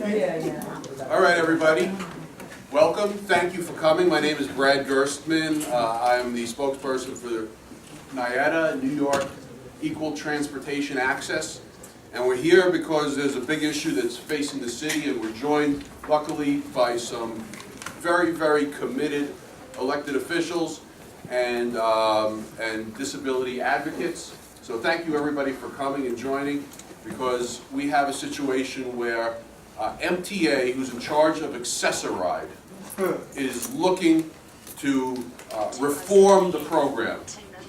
All right, everybody. Welcome. Thank you for coming. My name is Brad Gerstmann. I'm the spokesperson for the NYETA, New York Equal Transportation Access. And we're here because there's a big issue that's facing the city, and we're joined, luckily, by some very, very committed elected officials and disability advocates. So thank you, everybody, for coming and joining, because we have a situation where MTA, who's in charge of Accessoride, is looking to reform the program.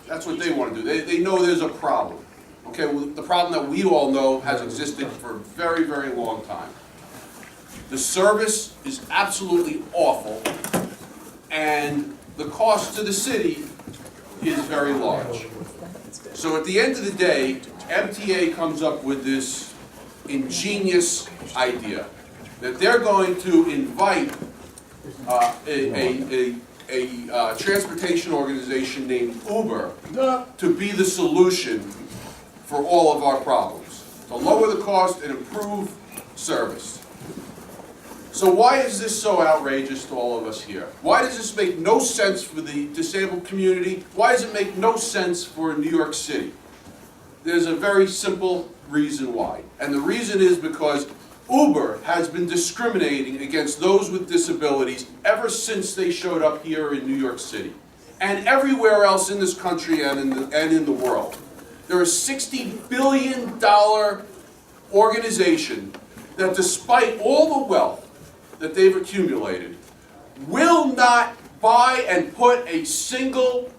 That's what they want to do. They know there's a problem. Okay, well, the problem that we all know has existed for a very, very long time. The service is absolutely awful, and the cost to the city is very large. So at the end of the day, MTA comes up with this ingenious idea that they're going to invite a transportation organization named Uber to be the solution for all of our problems, to lower the cost and improve service. So why is this so outrageous to all of us here? Why does this make no sense for the disabled community? Why does it make no sense for New York City? There's a very simple reason why. And the reason is because Uber has been discriminating against those with disabilities ever since they showed up here in New York City and everywhere else in this country and in the world. They're a $60 billion organization that, despite all the wealth that they've accumulated, will not buy and put a single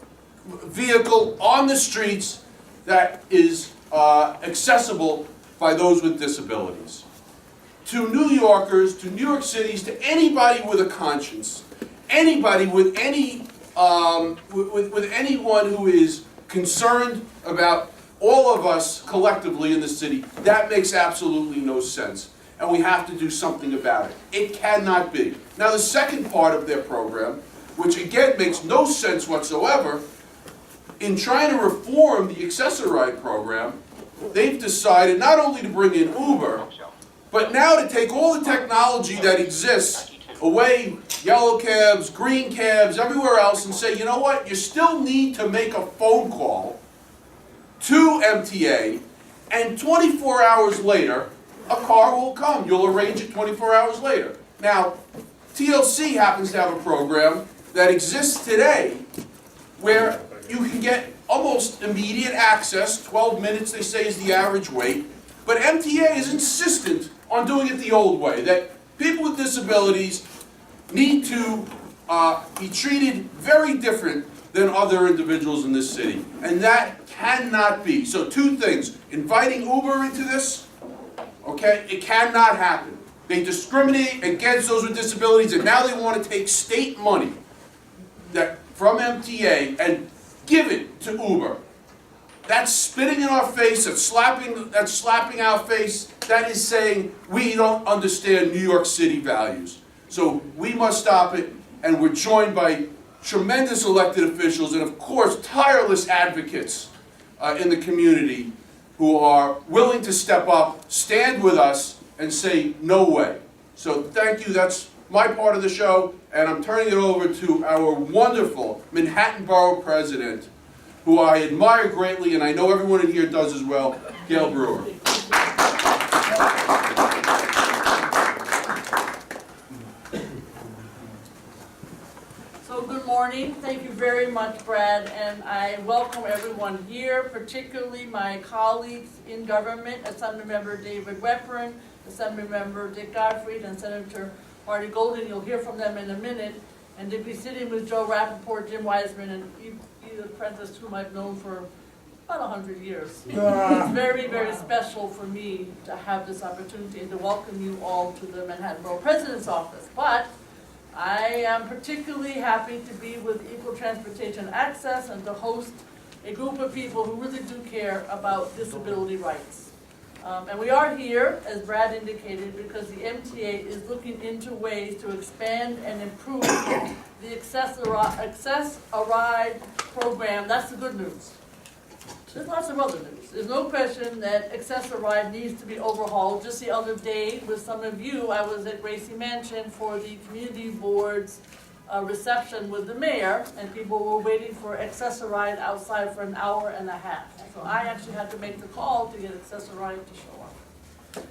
vehicle on the streets that is accessible by those with disabilities. To New Yorkers, to New York cities, to anybody with a conscience, anybody with any with anyone who is concerned about all of us collectively in the city, that makes absolutely no sense. And we have to do something about it. It cannot be. Now, the second part of their program, which again makes no sense whatsoever, in trying to reform the Accessoride program, they've decided not only to bring in Uber, but now to take all the technology that exists away, yellow cabs, green cabs, everywhere else, and say, you know what, you still need to make a phone call to MTA, and 24 hours later, a car will come. You'll arrange it 24 hours later. Now, TLC happens to have a program that exists today where you can get almost immediate access. 12 minutes, they say, is the average wait. But MTA is insistent on doing it the old way, that people with disabilities need to be treated very different than other individuals in this city. And that cannot be. So two things. Inviting Uber into this, okay, it cannot happen. They discriminate against those with disabilities, and now they want to take state money from MTA and give it to Uber. That's spitting in our face, that's slapping our face, that is saying we don't understand New York City values. So we must stop it, and we're joined by tremendous elected officials and, of course, tireless advocates in the community who are willing to step up, stand with us, and say, no way. So thank you, that's my part of the show, and I'm turning it over to our wonderful Manhattan Borough President, who I admire greatly, and I know everyone in here does as well, Gail Brewer. So good morning. Thank you very much, Brad, and I welcome everyone here, particularly my colleagues in government, Assemblymember David Weprin, Assemblymember Dick Gottfried, and Senator Marty Golden. You'll hear from them in a minute. And to be sitting with Joe Rappaport, Jim Weisman, and Edith Prentice, whom I've known for about 100 years. It's very, very special for me to have this opportunity and to welcome you all to the Manhattan Borough President's Office. But I am particularly happy to be with Equal Transportation Access and to host a group of people who really do care about disability rights. And we are here, as Brad indicated, because the MTA is looking into ways to expand and improve the Accessoride program. That's the good news. There's lots of other news. There's no question that Access-a-Ride needs to be overhauled. Just the other day, with some of you, I was at Gracie Mansion for the community board's reception with the mayor, and people were waiting for Access-a-Ride outside for an hour and a half. So I actually had to make the call to get Access-a-Ride to show up.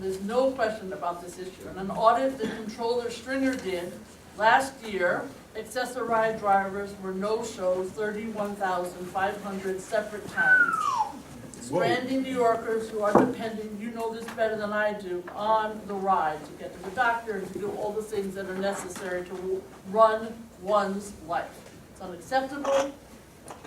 There's no question about this issue. And an audit that Controller Stringer did last year, Access-a-Ride drivers were no-shows 31,500 separate times. Stranding New Yorkers who are dependent, you know this better than I do, on the ride to get to the doctor and to do all the things that are necessary to run one's life. It's unacceptable.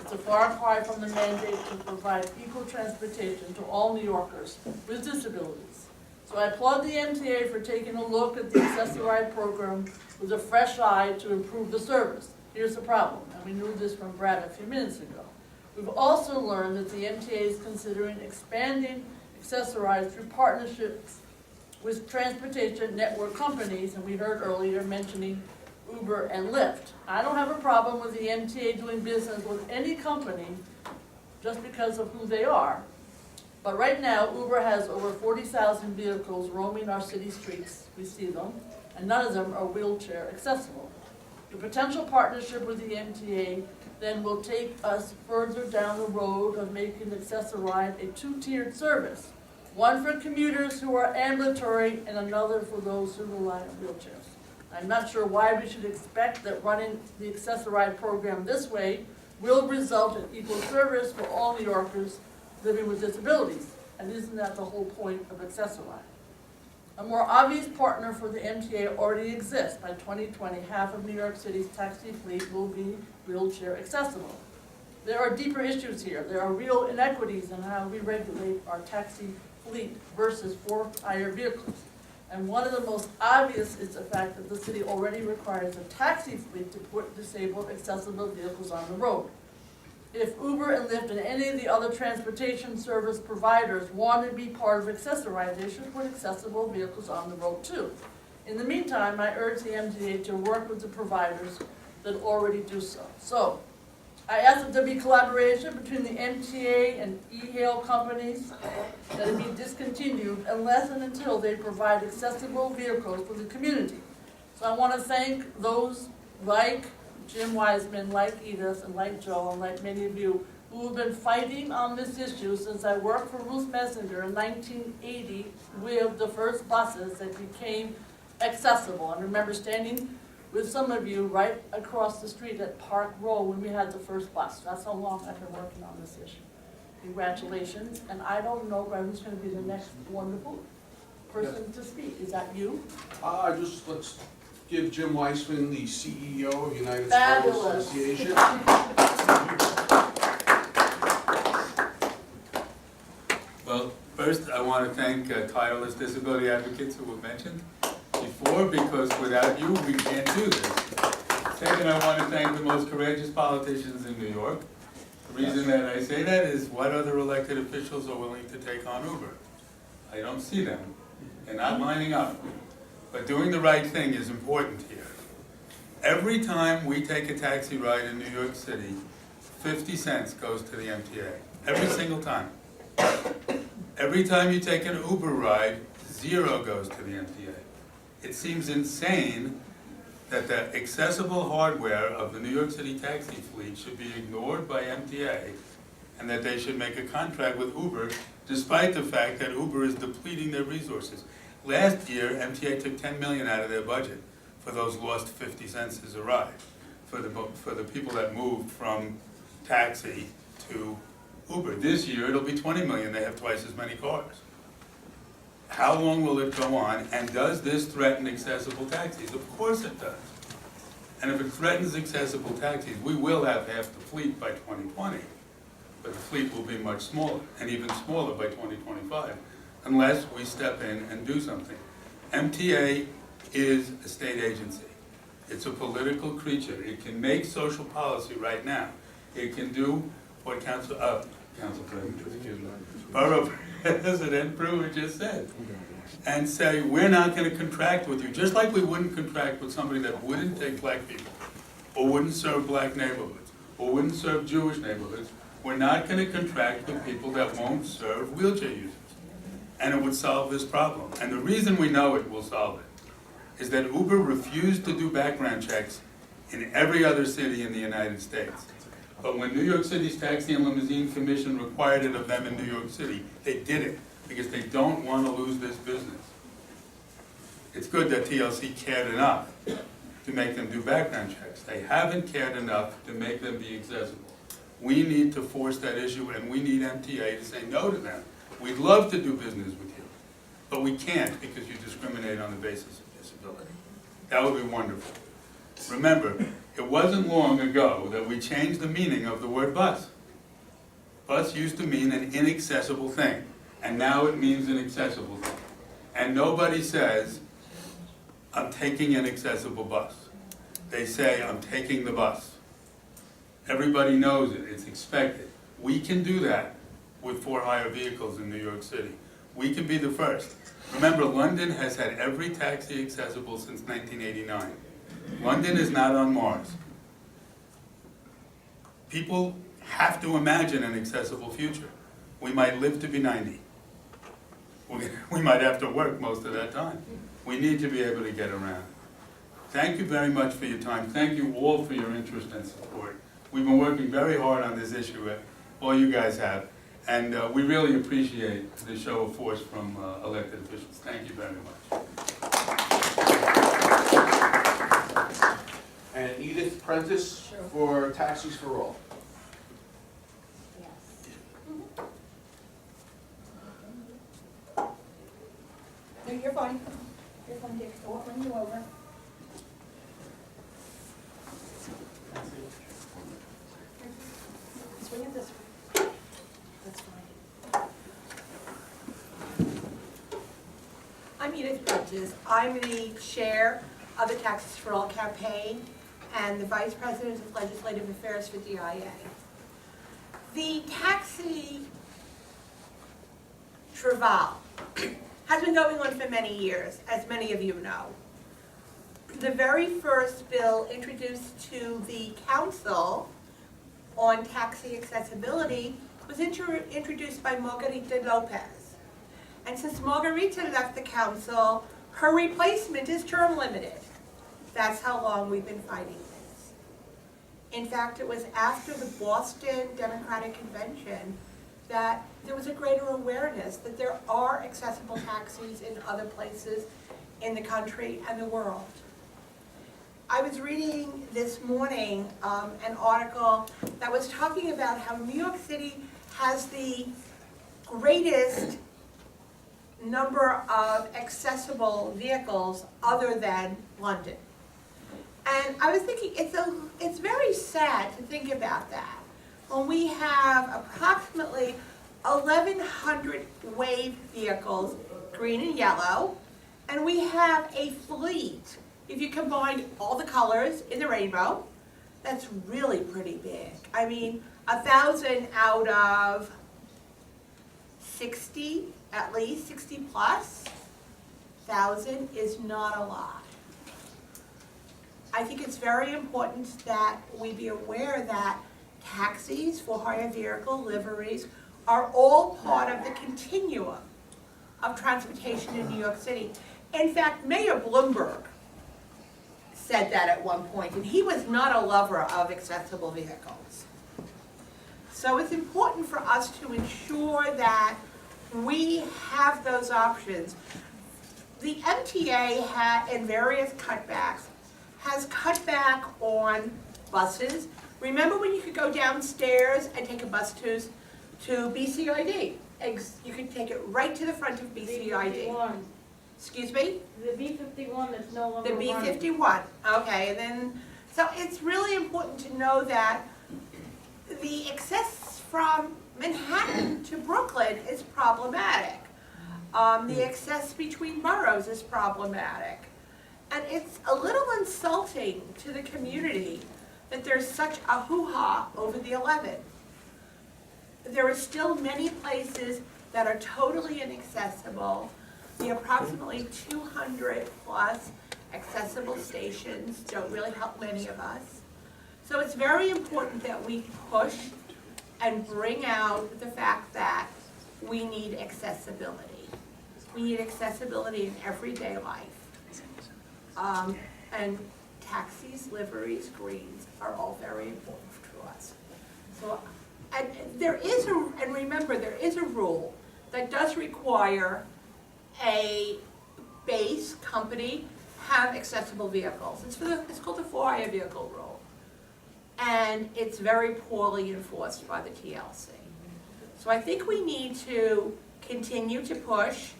It's a far cry from the mandate to provide equal transportation to all New Yorkers with disabilities. So I applaud the MTA for taking a look at the Access-a-Ride program with a fresh eye to improve the service. Here's the problem, and we knew this from Brad a few minutes ago. We've also learned that the MTA is considering expanding Access-a-Ride through partnerships with transportation network companies, and we heard earlier mentioning Uber and Lyft. I don't have a problem with the MTA doing business with any company just because of who they are. But right now, Uber has over 40,000 vehicles roaming our city streets. We see them, and none of them are wheelchair accessible. The potential partnership with the MTA then will take us further down the road of making Access-a-Ride a two-tiered service. One for commuters who are ambulatory and another for those who rely on wheelchairs. I'm not sure why we should expect that running the Access-a-Ride program this way will result in equal service for all New Yorkers living with disabilities. And isn't that the whole point of Access-a-Ride? A more obvious partner for the MTA already exists. By 2020, half of New York City's taxi fleet will be wheelchair accessible. There are deeper issues here. There are real inequities in how we regulate our taxi fleet versus for-hire vehicles. And one of the most obvious is the fact that the city already requires a taxi fleet to put disabled accessible vehicles on the road. If Uber and Lyft and any of the other transportation service providers want to be part of Access-a-Ride, they should put accessible vehicles on the road too. In the meantime, I urge the MTA to work with the providers that already do so. So, I ask that there be collaboration between the MTA and e-hail companies that it be discontinued unless and until they provide accessible vehicles for the community. So I want to thank those like Jim Weisman, like Edith, and like Joe, and like many of you, who have been fighting on this issue since I worked for Ruth Messenger in 1980 with the first buses that became accessible. I remember standing with some of you right across the street at Park Row when we had the first bus. That's how long I've been working on this issue. Congratulations, and I don't know who's going to be the next wonderful person to speak. Is that you? Let's give Jim Weisman, the CEO of United Fabulous. Sports Association. Well, first I want to thank tireless disability advocates who were mentioned before, because without you we can't do this. Second, I want to thank the most courageous politicians in New York. The reason that I say that is what other elected officials are willing to take on Uber? I don't see them. They're not lining up. But doing the right thing is important here. Every time we take a taxi ride in New York City, 50 cents goes to the MTA. Every single time. Every time you take an Uber ride, 0 goes to the MTA. It seems insane that the accessible hardware of the New York City taxi fleet should be ignored by MTA, and that they should make a contract with Uber, despite the fact that Uber is depleting their resources. Last year, MTA took $10 million out of their budget for those lost 50 cents as a ride, for the people that moved from taxi to Uber. This year, it'll be $20 million. They have twice as many cars. How long will it go on, and does this threaten accessible taxis? Of course it does. And if it threatens accessible taxis, we will have half the fleet by 2020, but the fleet will be much smaller, and even smaller by 2025, unless we step in and do something. MTA is a state agency. It's a political creature. It can make social policy right now. It can do what Borough President Brewer just said, and say, we're not going to contract with you, just like we wouldn't contract with somebody that wouldn't take black people, or wouldn't serve black neighborhoods, or wouldn't serve Jewish neighborhoods. We're not gonna contract with people that won't serve wheelchair users. And it would solve this problem. And the reason we know it will solve it is that Uber refused to do background checks in every other city in the United States. But when New York City's Taxi and Limousine Commission required it of them in New York City, they did it because they don't want to lose this business. It's good that TLC cared enough to make them do background checks. They haven't cared enough to make them be accessible. We need to force that issue, and we need MTA to say no to them. We'd love to do business with you, but we can't because you discriminate on the basis of disability. That would be wonderful. Remember, it wasn't long ago that we changed the meaning of the word bus. Bus used to mean an inaccessible thing, and now it means an accessible thing. And nobody says, I'm taking an accessible bus. They say, I'm taking the bus. Everybody knows it, it's expected. We can do that with for-hire vehicles in New York City. We can be the first. Remember, London has had every taxi accessible since 1989. London is not on Mars. People have to imagine an accessible future. We might live to be 90. We might have to work most of that time. We need to be able to get around. Thank you very much for your time. Thank you all for your interest and support. We've been working very hard on this issue, all you guys have, and we really appreciate the show of force from elected officials. Thank you very much. And Edith Prentice for Taxis for All. No, you're fine. You're fine, Dick. I won't run you over. Swing it this way. That's fine. I'm Edith Prentice. I'm the chair of the Taxes for All campaign and the vice president of legislative affairs for DIA. The taxi travail has been going on for many years, as many of you know. The very first bill introduced to the council on taxi accessibility was introduced by Margarita Lopez. And since Margarita left the council, her replacement is term limited. That's how long we've been fighting this. In fact, it was after the Boston Democratic Convention that there was a greater awareness that there are accessible taxis in other places in the country and the world. I was reading this morning an article that was talking about how New York City has the greatest number of accessible vehicles other than London. And I was thinking, it's very sad to think about that. When we have approximately 1,100 wave vehicles, green and yellow, and we have a fleet, if you combine all the colors in the rainbow, that's really pretty big. I mean, 1,000 out of 60, at least 60 plus, 1,000 is not a lot. I think it's very important that we be aware that taxis, for-hire vehicle, liveries, are all part of the continuum of transportation in New York City. In fact, Mayor Bloomberg said that at one point, and he was not a lover of accessible vehicles. So it's important for us to ensure that we have those options. The MTA in various cutbacks has cut back on buses. Remember when you could go downstairs and take a bus to BCID? You could take it right to the front of BCID. B51. Excuse me? The B51 that's no longer The running. B51, okay, and then, so it's really important to know that the access from Manhattan to Brooklyn is problematic. The access between boroughs is problematic. And it's a little insulting to the community that there's such a hoo-ha over the 11. There are still many places that are totally inaccessible. The approximately 200 plus accessible stations don't really help many of us. So it's very important that we push and bring out the fact that we need accessibility. We need accessibility in everyday life. And taxis, liveries, greens are all very important to us. So, and remember, there is a rule that does require a base company have accessible vehicles. It's called the 4-hire vehicle rule. And it's very poorly enforced by the TLC. So I think we need to continue to push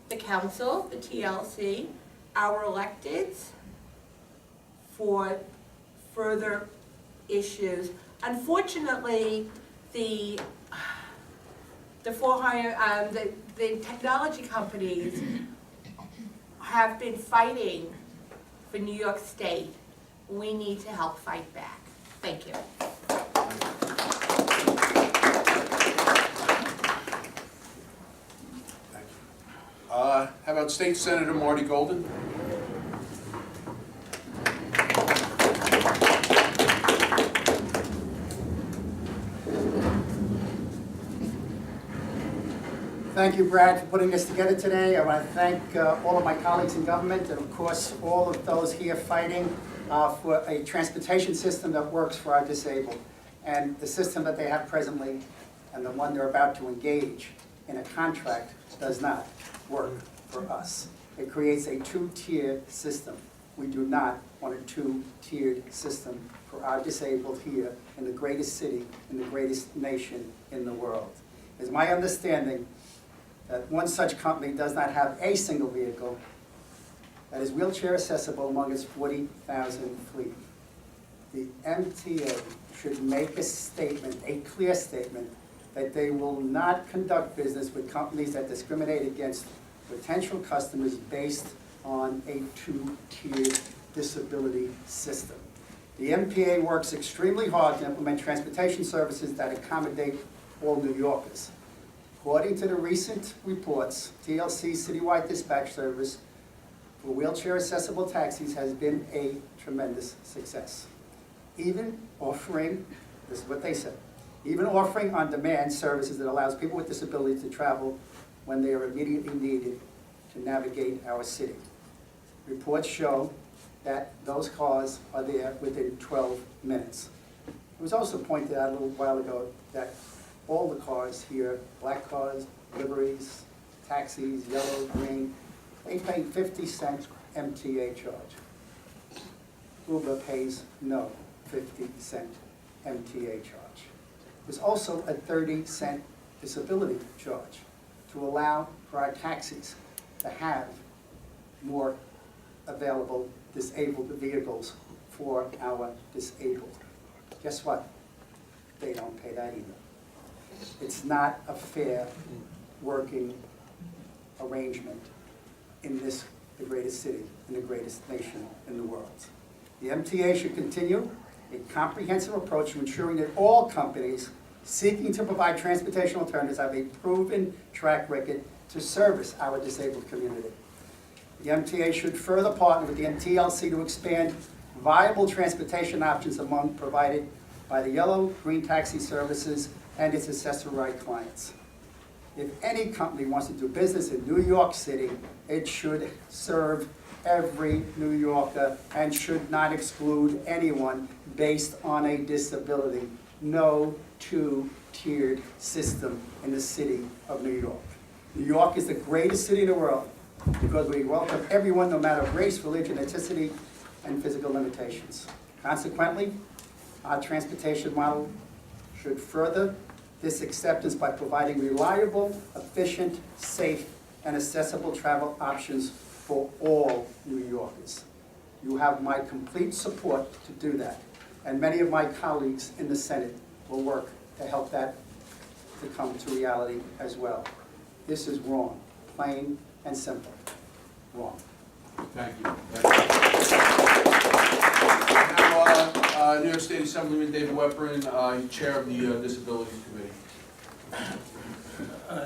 the council, the TLC, our electeds for further issues. Unfortunately, the technology companies have been fighting for New York State. We need to help fight back. Thank you. How about State Senator Marty Golden? Thank you, Brad, for putting this together today. I want to thank all of my colleagues in government and, of course, all of those here fighting for a transportation system that works for our disabled. And the system that they have presently and the one they're about to engage in a contract does not work for us. It creates a two-tier system. We do not want a two-tiered system for our disabled here in the greatest city, in the greatest nation in the world. It's my understanding that one such company does not have a single vehicle that is wheelchair accessible among its 40,000 fleet. The MTA should make a statement, a clear statement, that they will not conduct business with companies that discriminate against potential customers based on a two-tiered disability system. The MTA works extremely hard to implement transportation services that accommodate all New Yorkers. According to the recent reports, TLC Citywide Dispatch Service for wheelchair accessible taxis has been a tremendous success. Even offering, this is what they said, even offering on-demand services that allows people with disabilities to travel when they are immediately needed to navigate our city. Reports show that those cars are there within 12 minutes. It was also pointed out a little while ago that all the cars here, black cars, liveries, taxis, yellow, green, they pay 50-cent MTA charge. Uber pays no 50-cent MTA charge. There's also a 30-cent disability charge to allow for our taxis to have more available disabled vehicles for our disabled. Guess what? They don't pay that either. It's not a fair working arrangement in this, the greatest city, in the greatest nation in the world. The MTA should continue a comprehensive approach to ensuring that all companies seeking to provide transportation alternatives have a proven track record to service our disabled community. The MTA should further partner with the TLC to expand viable transportation options among provided by the yellow, green taxi services and its accessory clients. If any company wants to do business in New York City, it should serve every New Yorker and should not exclude anyone based on a disability. No two-tiered system in the city of New York. New York is the greatest city in the world because we welcome everyone no matter race, religion, ethnicity, and physical limitations. Consequently, our transportation model should further this acceptance by providing reliable, efficient, safe, and accessible travel options for all New Yorkers. You have my complete support to do that, and many of my colleagues in the Senate will work to help that to come to reality as well. This is wrong, plain and simple, wrong. Thank you. Now, New York State Assemblyman David Weprin, Chair of the Disabilities Committee.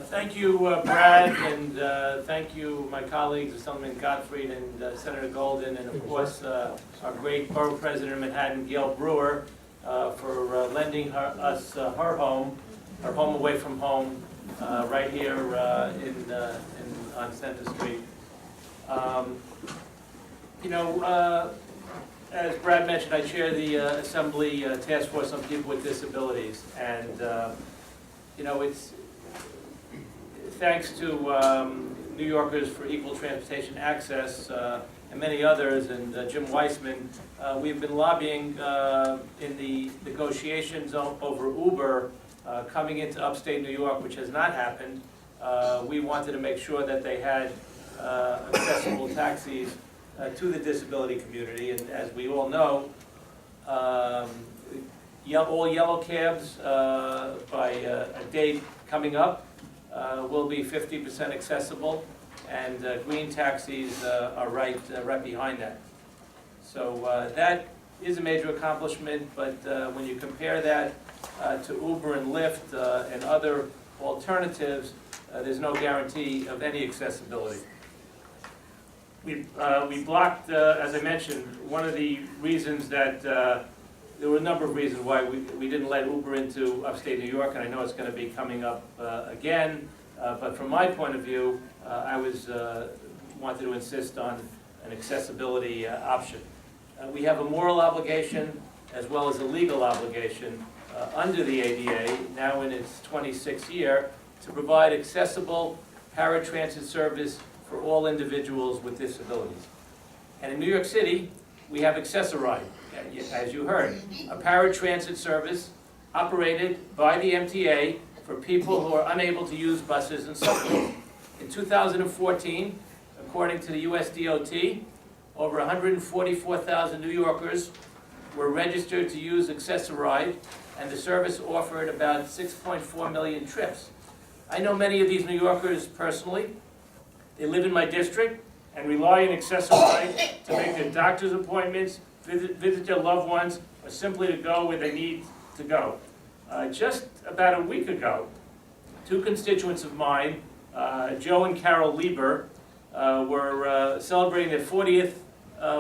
Thank you, Brad, and thank you, my colleagues, Assemblyman Gottfried and Senator Golden, and of course, our great Borough President of Manhattan, Gail Brewer. for lending us her home away from home, right here on Center Street. You know, as Brad mentioned, I chair the Assembly Task Force on People with Disabilities, and you know, it's thanks to New Yorkers for Equal Transportation Access and many others, and Jim Weisman, we've been lobbying in the negotiations over Uber coming into upstate New York, which has not happened. We wanted to make sure that they had accessible taxis to the disability community, and as we all know, all yellow cabs by a date coming up will be 50% accessible, and green taxis are right behind that. So that is a major accomplishment, but when you compare that to Uber and Lyft and other alternatives, there's no guarantee of any accessibility. We blocked, as I mentioned, one of the reasons that, there were a number of reasons why we didn't let Uber into upstate New York, and I know it's going to be coming up again, but from my point of view, I wanted to insist on an accessibility option. We have a moral obligation as well as a legal obligation under the ADA, now in its 26th year, to provide accessible paratransit service for all individuals with disabilities. And in New York City, we have Accessoride, as you heard, a paratransit service operated by the MTA for people who are unable to use buses and subways. In 2014, according to the US DOT, over 144,000 New Yorkers were registered to use Accessoride, and the service offered about 6.4 million trips. I know many of these New Yorkers personally. They live in my district and rely on Accessoride to make their doctor's appointments, visit their loved ones, or simply to go where they need to go. Just about a week ago, two constituents of mine, Joe and Carol Lieber, were celebrating their 40th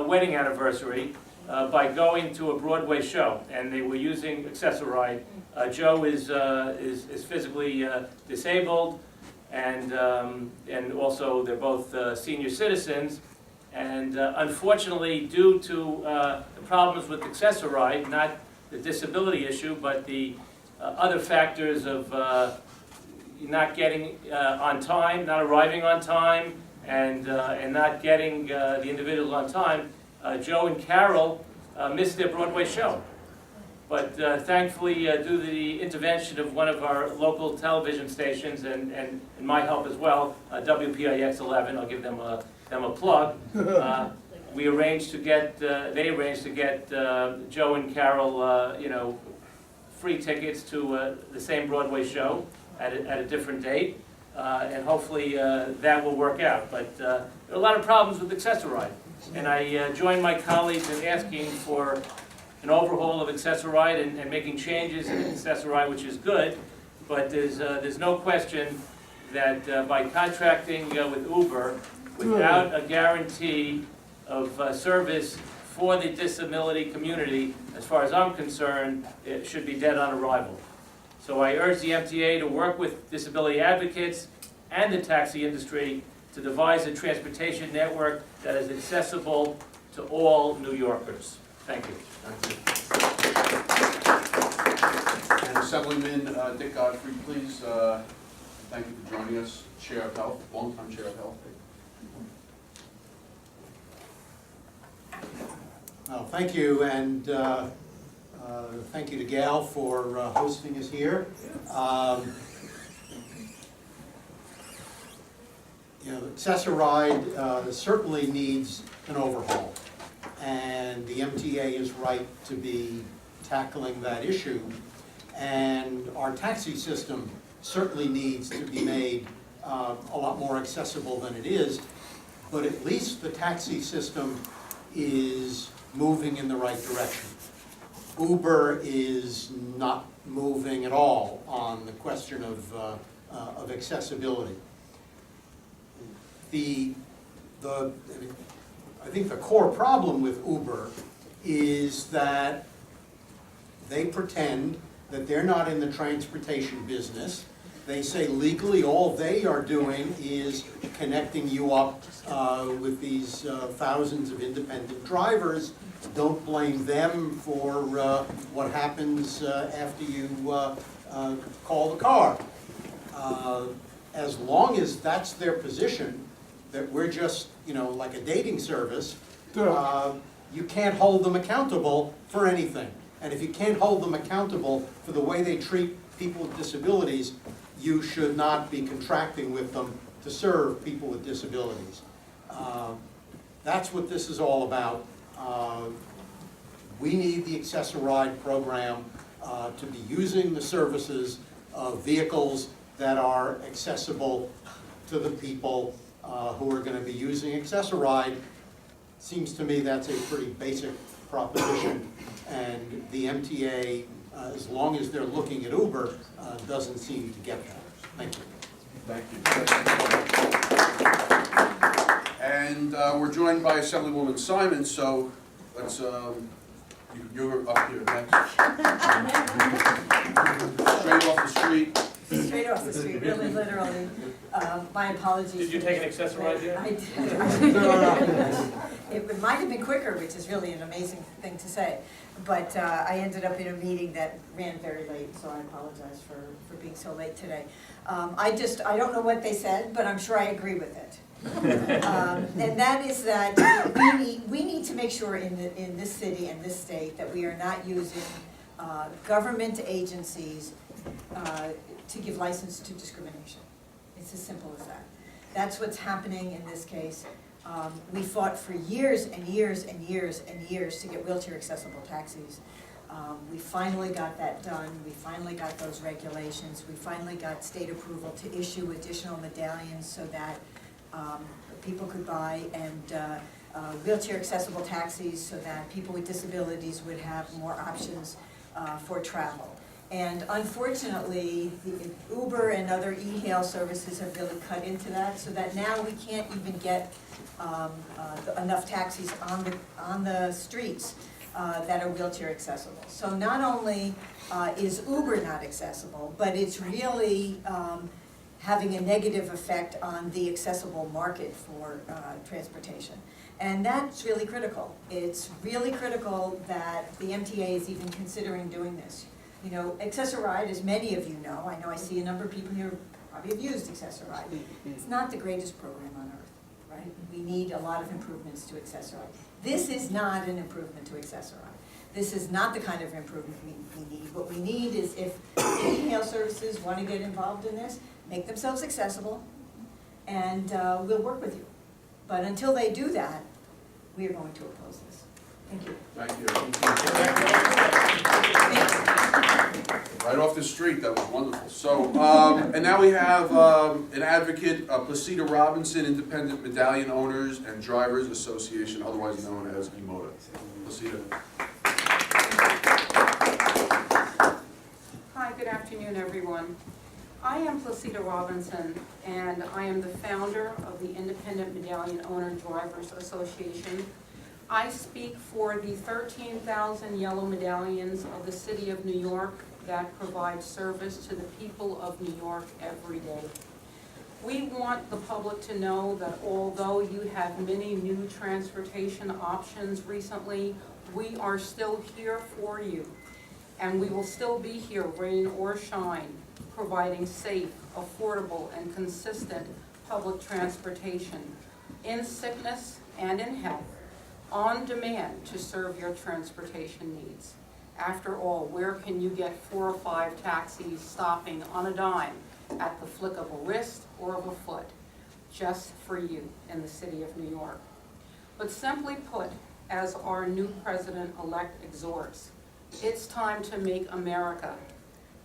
wedding anniversary by going to a Broadway show, and they were using Accessoride. Joe is physically disabled, and also they're both senior citizens, and unfortunately, due to the problems with Accessoride, not the disability issue, but the other factors of not getting on time, not arriving on time, and not getting the individuals on time, Joe and Carol missed their Broadway show. But thankfully, due to the intervention of one of our local television stations and my help as well, WPIX 11, I'll give them a plug. We arranged to get, they arranged to get Joe and Carol, you know, free tickets to the same Broadway show at a different date, and hopefully that will work out. But there are a lot of problems with Accessoride, and I join my colleagues in asking for an overhaul of Accessoride and making changes in Accessoride, which is good, but there's no question that by contracting with Uber without a guarantee of service for the disability community, as far as I'm concerned, it should be dead on arrival. So I urge the MTA to work with disability advocates and the taxi industry to devise a transportation network that is accessible to all New Yorkers. Thank you. And Assemblyman Dick Gottfried, please, thank you for joining us, Chair of Health, longtime Chair of Health. Well, thank you, and thank you to Gail for hosting us here. You know, Accessoride certainly needs an overhaul, and the MTA is right to be tackling that issue. And our taxi system certainly needs to be made a lot more accessible than it is, but at least the taxi system is moving in the right direction. Uber is not moving at all on the question of accessibility. I think the core problem with Uber is that they pretend that they're not in the transportation business. They say legally all they are doing is connecting you up with these thousands of independent drivers. Don't blame them for what happens after you call the car. As long as that's their position, that we're just, like a dating service, you can't hold them accountable for anything. And if you can't hold them accountable for the way they treat people with disabilities, you should not be contracting with them to serve people with disabilities. That's what this is all about. We need the Access-a-Ride program to be using the services of vehicles that are accessible to the people who are going to be using Access-a-Ride. Seems to me that's a pretty basic proposition, and the MTA, as long as they're looking at Uber, doesn't seem to get that. Thank you. Thank you. And we're joined by Assemblywoman Simon, so let's, you're up here next. Straight off the street. Straight off the street, really literally. My apologies. Did you take an Access-a-Ride yet? I did. It might have been quicker, which is really an amazing thing to say. But I ended up in a meeting that ran very late, so I apologize for being so late today. I don't know what they said, but I'm sure I agree with it. And that is that we need to make sure in this city and this state that we are not using government agencies to give license to discrimination. It's as simple as that. That's what's happening in this case. We fought for years and years and years and years to get wheelchair accessible taxis. We finally got that done. We finally got those regulations. We finally got state approval to issue additional medallions so that people could buy and wheelchair accessible taxis so that people with disabilities would have more options for travel. And unfortunately, the Uber and other e-hail services have really cut into that, so that now we can't even get enough taxis on the streets that are wheelchair accessible. So not only is Uber not accessible, but it's really having a negative effect on the accessible market for transportation. And that's really critical. It's really critical that the MTA is even considering doing this. Access-a-Ride, as many of you know I see a number of people here probably have used Access-a-Ride. It's not the greatest program on earth, right? We need a lot of improvements to Access-a-Ride. This is not an improvement to Access-a-Ride. This is not the kind of improvement we need. What we need is if e-hail services want to get involved in this, make themselves accessible, and we'll work with you. But until they do that, we are going to oppose this. Thank you. Thank you. Right off the street, that was wonderful. So, and now we have an advocate, Placida Robinson, Independent Medallion Owners and Drivers Association, otherwise known as EMOTA. Placida. Hi, good afternoon, everyone. I am Placida Robinson, and I am the founder of the Independent Medallion Owner Drivers Association. I speak for the 13,000 yellow medallions of the City of New York that provide service to the people of New York every day. We want the public to know that although you have many new transportation options recently, we are still here for you, and we will still be here, rain or shine, providing safe, affordable, and consistent public transportation in sickness and in health, on demand to serve your transportation needs. After all, where can you get 4 or 5 taxis stopping on a dime at the flick of a wrist or of a foot, just for you in the City of New York? But simply put, as our new president-elect exhorts, it's time to make America,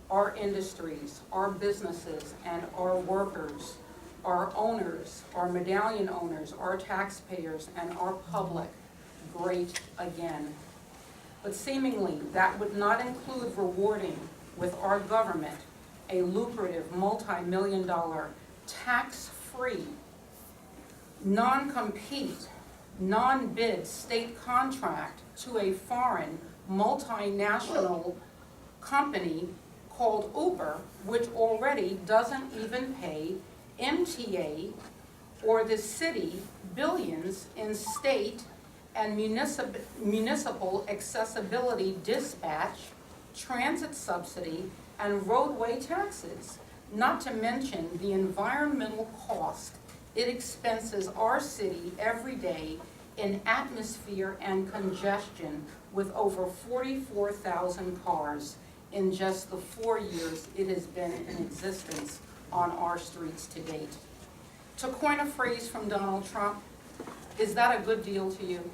our industries, our businesses, and our workers, our owners, our medallion owners, our taxpayers, and our public great again. But seemingly, that would not include rewarding with our government a lucrative multi-million-dollar tax-free, non-compete, non-bid state contract to a foreign multinational company called Uber, which already doesn't even pay MTA or the city billions in state and municipal accessibility dispatch, transit subsidy, and roadway taxes, not to mention the environmental cost it expenses our city every day in atmosphere and congestion with over 44,000 cars in just the 4 years it has been in existence on our streets to date. To coin a phrase from Donald Trump, is that a good deal to you?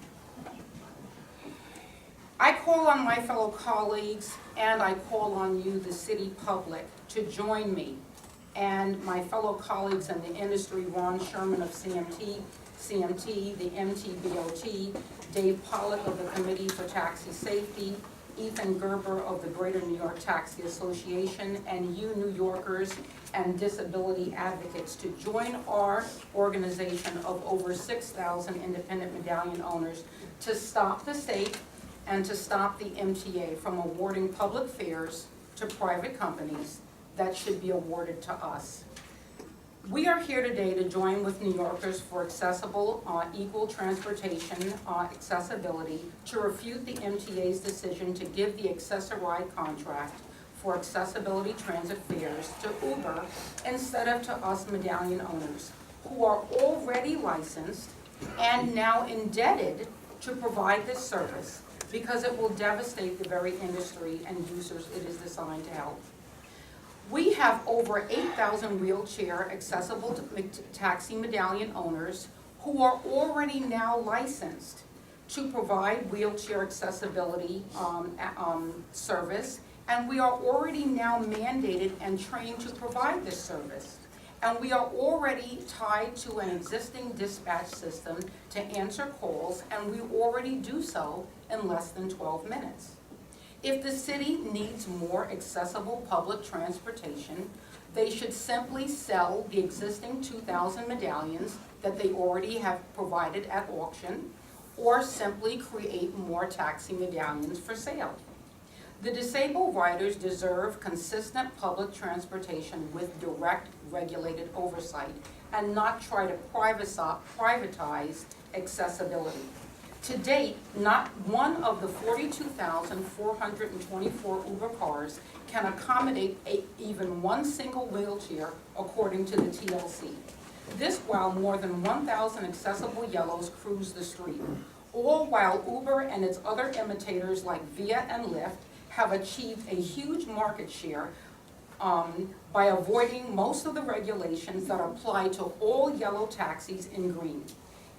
I call on my fellow colleagues and I call on you, the city public, to join me and my fellow colleagues in the industry, Ron Sherman of CMT, the MTBOT, Dave Pollack of the Committee for Taxi Safety, Ethan Gerber of the Greater New York Taxi Association, and you New Yorkers and disability advocates to join our organization of over 6,000 independent medallion owners to stop the state and to stop the MTA from awarding public fares to private companies that should be awarded to us. We are here today to join with New Yorkers for accessible, equal transportation accessibility to refute the MTA's decision to give the accessoride contract for accessibility transit fares to Uber instead of to us medallion owners who are already licensed and now indebted to provide this service because it will devastate the very industry and users it is designed to help. We have over 8,000 wheelchair accessible taxi medallion owners who are already now licensed to provide wheelchair accessibility service, and we are already now mandated and trained to provide this service. And we are already tied to an existing dispatch system to answer calls, and we already do so in less than 12 minutes. If the city needs more accessible public transportation, they should simply sell the existing 2,000 medallions that they already have provided at auction, or simply create more taxi medallions for sale. The disabled riders deserve consistent public transportation with direct regulated oversight and not try to privatize accessibility. To date, not one of the 42,424 Uber cars can accommodate even one single wheelchair, according to the TLC. This while more than 1,000 accessible yellows cruise the street, all while Uber and its other imitators like Via and Lyft have achieved a huge market share by avoiding most of the regulations that apply to all yellow taxis in green.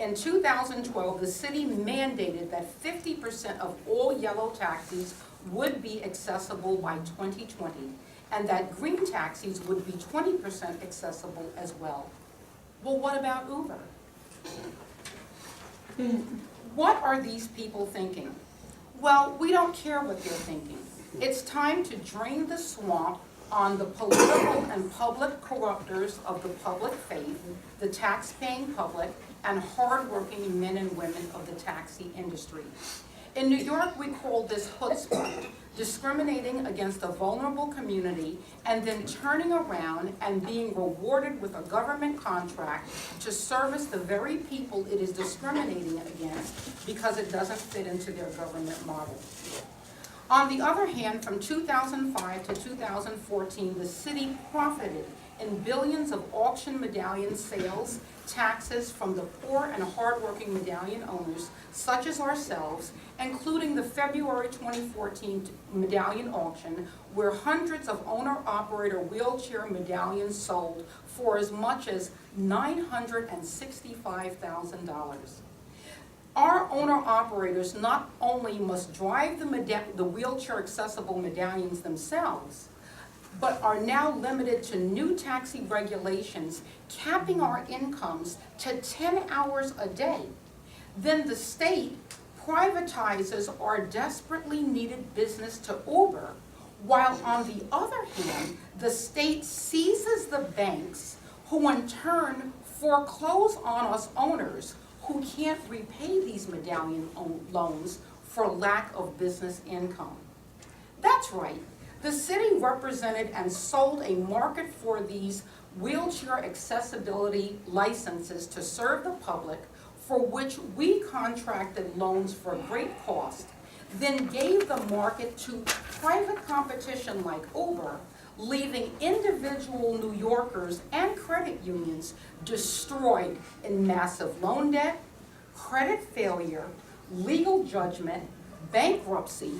In 2012, the city mandated that 50% of all yellow taxis would be accessible by 2020, and that green taxis would be 20% accessible as well. Well, what about Uber? What are these people thinking? Well, we don't care what they're thinking. It's time to drain the swamp on the political and public corruptors of the public faith, the tax-paying public, and hard-working men and women of the taxi industry. In New York, we call this chutzpah, discriminating against a vulnerable community and then turning around and being rewarded with a government contract to service the very people it is discriminating against because it doesn't fit into their government model. On the other hand, from 2005 to 2014, the city profited in billions of auction medallion sales, taxes from the poor and hardworking medallion owners, such as ourselves, including the February 2014 medallion auction, where hundreds of owner-operator wheelchair medallions sold for as much as $965,000. Our owner-operators not only must drive the wheelchair-accessible medallions themselves, but are now limited to new taxi regulations capping our incomes to 10 hours a day. Then the state privatizes our desperately needed business to Uber, while on the other hand, the state seizes the banks who in turn foreclose on us owners who can't repay these medallion loans for lack of business income. That's right. The city represented and sold a market for these wheelchair accessibility licenses to serve the public, for which we contracted loans for great cost, then gave the market to private competition like Uber, leaving individual New Yorkers and credit unions destroyed in massive loan debt, credit failure, legal judgment, bankruptcy,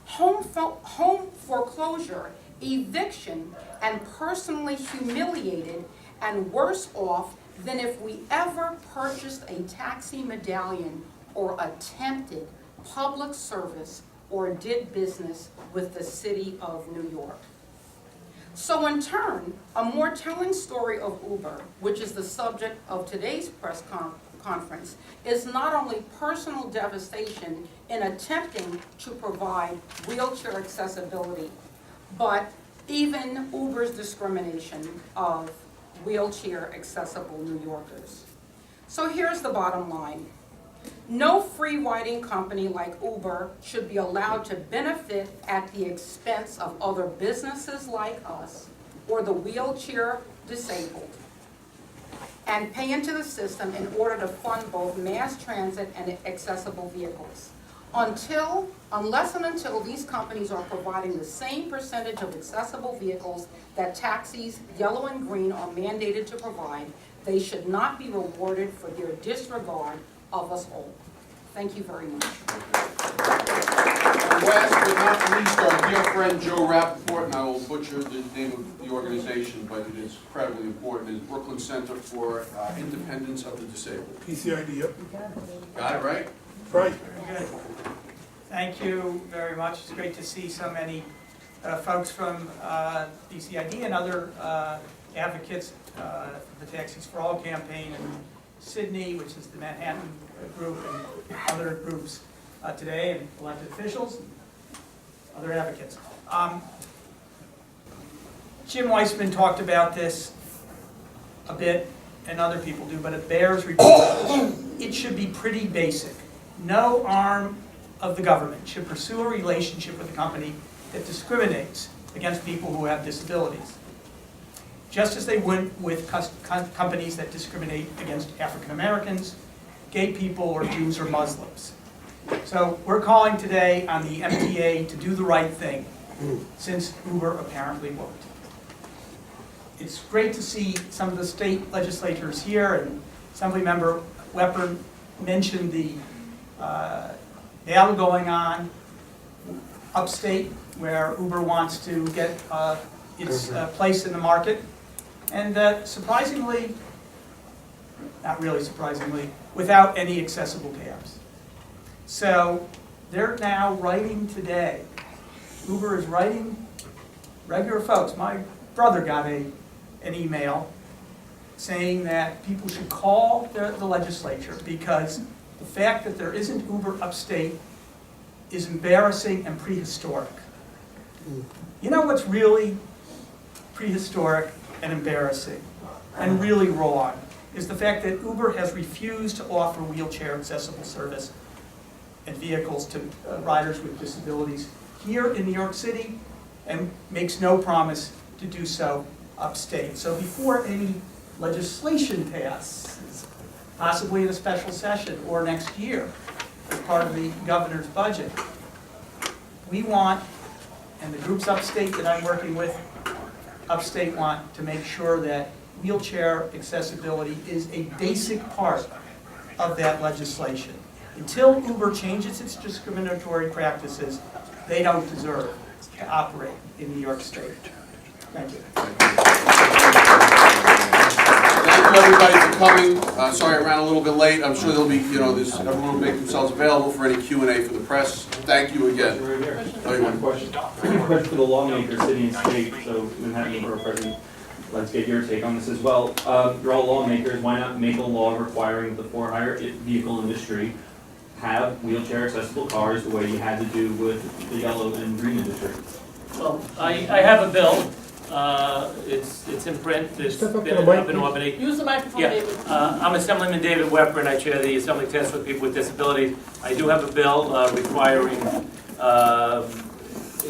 home foreclosure, eviction, and personally humiliated and worse off than if we ever purchased a taxi medallion or attempted public service or did business with the city of New York. So in turn, a more telling story of Uber, which is the subject of today's press conference, is not only personal devastation in attempting to provide wheelchair accessibility, but even Uber's discrimination of wheelchair accessible New Yorkers. So here's the bottom line. No free riding company like Uber should be allowed to benefit at the expense of other businesses like us or the wheelchair disabled and pay into the system in order to fund both mass transit and accessible vehicles. Unless and until these companies are providing the same percentage of accessible vehicles that taxis, yellow and green, are mandated to provide, they should not be rewarded for their disregard of us all. Thank you very much. Last but not least, our dear friend Joe Rappaport, and I will butcher the name of the organization, but it is incredibly important, is Brooklyn Center for Independence of the Disabled. PCID, yep. Got it right? Right. Good. Thank you very much. It's great to see so many folks from DCID and other advocates for the Taxis for All campaign in Sydney, which is the Manhattan group, and other groups today, and elected officials, and other advocates. Jim Weisman talked about this a bit, and other people do, but it bears repeating. It should be pretty basic. No arm of the government should pursue a relationship with a company that discriminates against people who have disabilities, just as they would with companies that discriminate against African Americans, gay people, or Jews or Muslims. So we're calling today on the MTA to do the right thing, since Uber apparently won't. It's great to see some of the state legislators here, and Assemblymember Weprin mentioned the battle going on upstate, where Uber wants to get its place in the market. And surprisingly, not really surprisingly, without any accessible cabs. So they're now writing today. Uber is writing regular folks. My brother got an email saying that people should call the legislature because the fact that there isn't Uber upstate is embarrassing and prehistoric. You know what's really prehistoric and embarrassing and really wrong is the fact that Uber has refused to offer wheelchair accessible service and vehicles to riders with disabilities here in New York City and makes no promise to do so upstate. So before any legislation passes, possibly in a special session or next year as part of the governor's budget, we want, and the groups upstate that I'm working with, upstate want to make sure that wheelchair accessibility is a basic part of that legislation. Until Uber changes its discriminatory practices, they don't deserve to operate in New York State. Thank you. Thank you, everybody, for coming. Sorry I ran a little bit late. I'm sure there'll be, everyone will make themselves available for any Q&A for the press. Thank you again. One question for the lawmakers, city and state, so Manhattan Borough President, let's get your take on this as well. You're all lawmakers, why not make a law requiring the for-hire vehicle industry have wheelchair accessible cars the way you had to do with the yellow and green industry? Well, I have a bill. It's in print. It's been up in Albany. Use the microphone, Yeah, David. I'm Assemblyman David Weprin. I chair the Assembly Task for People with Disabilities. I do have a bill requiring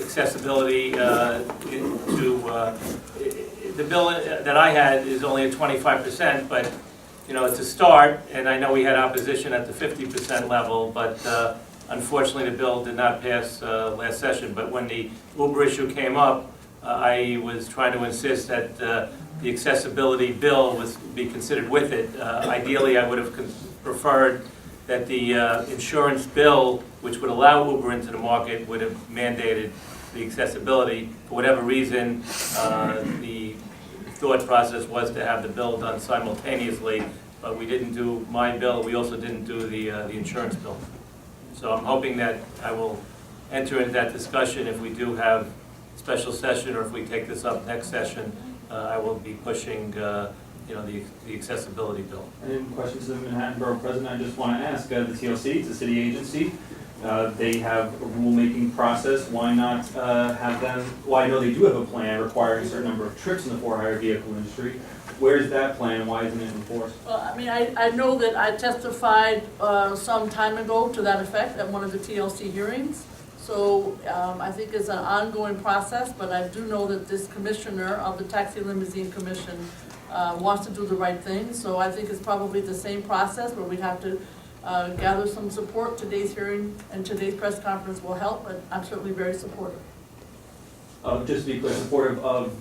accessibility the bill that I had is only at 25%, but it's a start, and I know we had opposition at the 50% level, but unfortunately the bill did not pass last session. But when the Uber issue came up, I was trying to insist that the accessibility bill be considered with it. Ideally, I would have preferred that the insurance bill, which would allow Uber into the market, would have mandated the accessibility. For whatever reason, the thought process was to have the bill done simultaneously, but we didn't do my bill. We also didn't do the insurance bill. So I'm hoping that I will enter into that discussion if we do have a special session, or if we take this up next session. I will be pushing the accessibility bill. And in questions to the Manhattan Borough President, I just want to ask, the TLC, it's a city agency, they have a rulemaking process, why not have them, well, I know they do have a plan requiring a certain number of trips in the for-hire vehicle industry. Where's that plan, why isn't it enforced? Well, I mean, I know that I testified some time ago to that effect at one of the TLC hearings. So I think it's an ongoing process, but I do know that this commissioner of the Taxi Limousine Commission wants to do the right thing. So I think it's probably the same process where we'd have to gather some support. Today's hearing and today's press conference will help, but I'm certainly very supportive. Just to be clear, supportive of?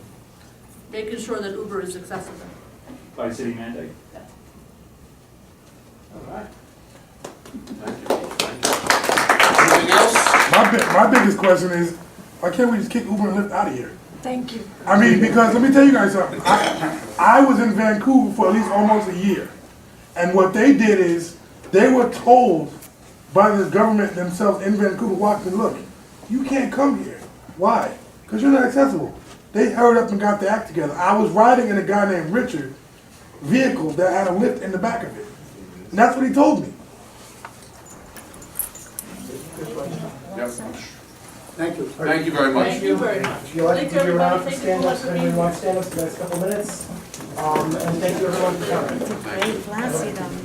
Making sure that Uber is accessible. By city mandate? Yeah. All right. Thank you. Anything else? My biggest question is, why can't we just kick Uber and Lyft out of here? Thank you. I mean, because let me tell you guys something. I was in Vancouver for at least almost a year. And what they did is, they were told by the government themselves in Vancouver, Washington, look, you can't come here. Why? Because you're not accessible. They hurried up and got the act together. I was riding in a guy named Richard vehicle that had a lift in the back of it. And that's what he told me. Yep. Thank you. Thank you very much. Thank you very much. If you like Thank to give you a round for everybody. Thank you so much stand-ups, for and being we want stand-ups for the next couple minutes. And thank you everyone for coming. Very flashy down there.